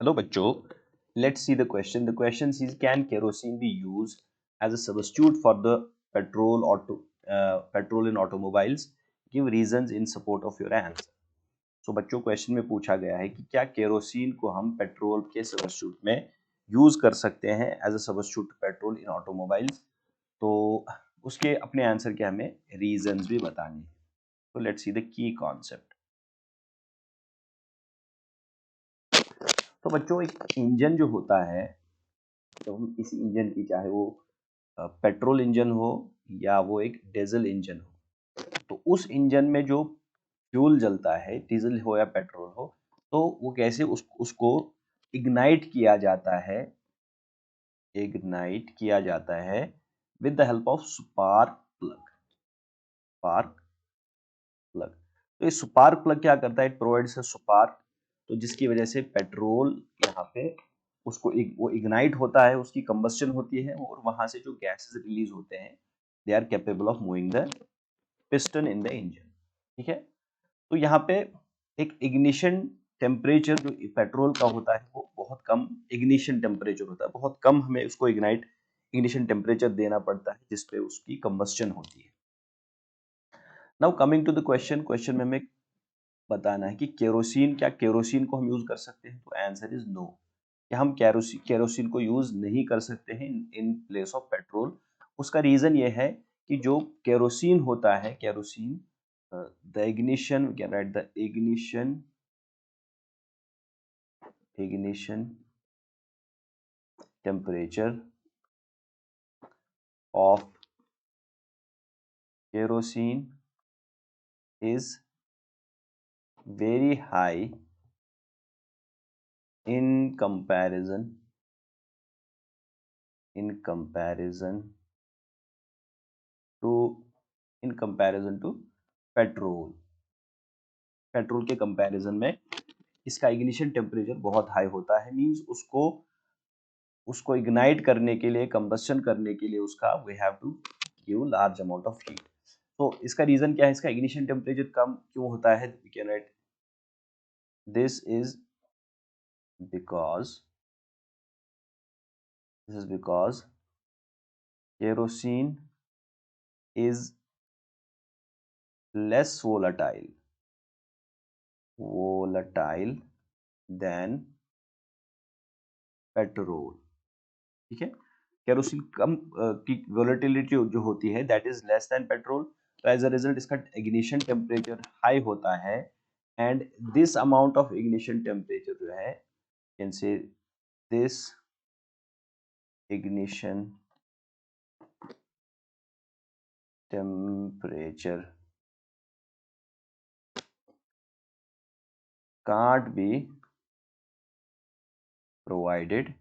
Hello बच्चों, let's see the question. The question is, can kerosene be used as a substitute for the petrol in automobiles? Give reasons in support of your answer. So बच्चों, question में पूछा गया है कि क्या kerosene को हम पेट्रोल के सब्स्टिट्यूट में यूज कर सकते हैं as a substitute petrol in automobiles. तो उसके अपने आंसर के हमें रीजंस भी बताने हैं। तो let's see the key concept. तो बच्चों, एक इंजन जो होता है, तो हम इस इंजन की, चाहे वो पेट्रोल इंजन हो या वो एक डीजल इंजन हो, तो उस इंजन में जो फ्यूल जलता है, डीजल हो या पेट्रोल हो, तो वो कैसे उसको इग्नाइट किया जाता है, with the help of spark plug. तो ये स्पार्क प्लग क्या करता है? इट प्रोवाइड्स अ स्पार्क, तो जिसकी वजह से पेट्रोल यहाँ पे वो इग्नाइट होता है, उसकी कंबस्शन होती है और वहां से जो गैसेस रिलीज होते हैं, they are capable of moving the piston in the engine. ठीक है, तो यहाँ पे एक इग्निशन टेम्परेचर जो पेट्रोल का होता है वो बहुत कम इग्निशन टेम्परेचर होता है, बहुत कम हमें उसको इग्निशन टेम्परेचर देना पड़ता है जिसपे उसकी कंबस्शन होती है। Now coming to the question में हमें बताना है कि क्या केरोसिन को हम यूज कर सकते हैं? तो आंसर इज नो, कि हम केरोसिन को यूज नहीं कर सकते हैं इन प्लेस ऑफ पेट्रोल। उसका रीजन ये है कि जो केरोसिन होता है, kerosene the ignition, we can write the ignition temperature of kerosene is very high in comparison to petrol के कंपैरिजन में इसका इग्निशन टेम्परेचर बहुत हाई होता है। मींस उसको इग्नाइट करने के लिए, कंबस्शन करने के लिए उसका we have to give large amount of heat. तो इसका रीजन क्या है? इसका इग्निशन टेम्परेचर कम क्यों होता है? We can write this is because kerosene is less volatile than petrol. ठीक है, केरोसिन कम की वोलेटिलिटी जो होती है that is less than petrol, तो एज अ रिजल्ट इसका इग्निशन टेम्परेचर हाई होता है। And this amount of ignition temperature जो है, कैन से this ignition temperature can't be provided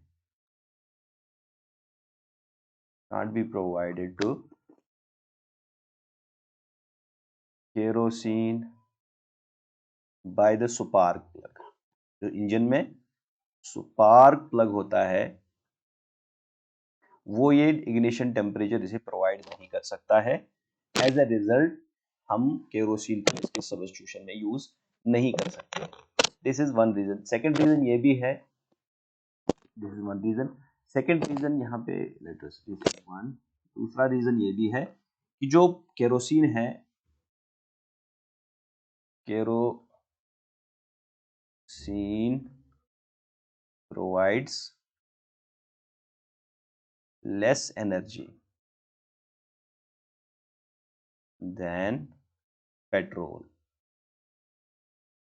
to kerosene by the spark plug। जो इंजन में spark plug होता है वो ये इग्निशन टेम्परेचर इसे प्रोवाइड नहीं कर सकता है। एज अ रिजल्ट हम केरोसिन को इसके सब्स्टिट्यूशन में यूज नहीं कर सकते। This is one reason. Second reason ये भी है, this is one reason. Second reason यहाँ पे लेट अस वन, दूसरा रीजन ये भी है कि जो केरोसिन है, kerosene provides less energy than petrol.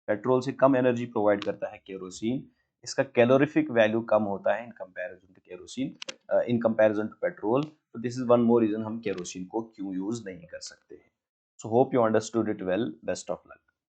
Petrol से कम एनर्जी प्रोवाइड करता है केरोसिन। इसका कैलोरीफिक वैल्यू कम होता है इन कंपैरिजन टू पेट्रोल। तो this is one more reason हम केरोसिन को क्यों यूज नहीं कर सकते हैं। So hope you understood it well. Best of luck.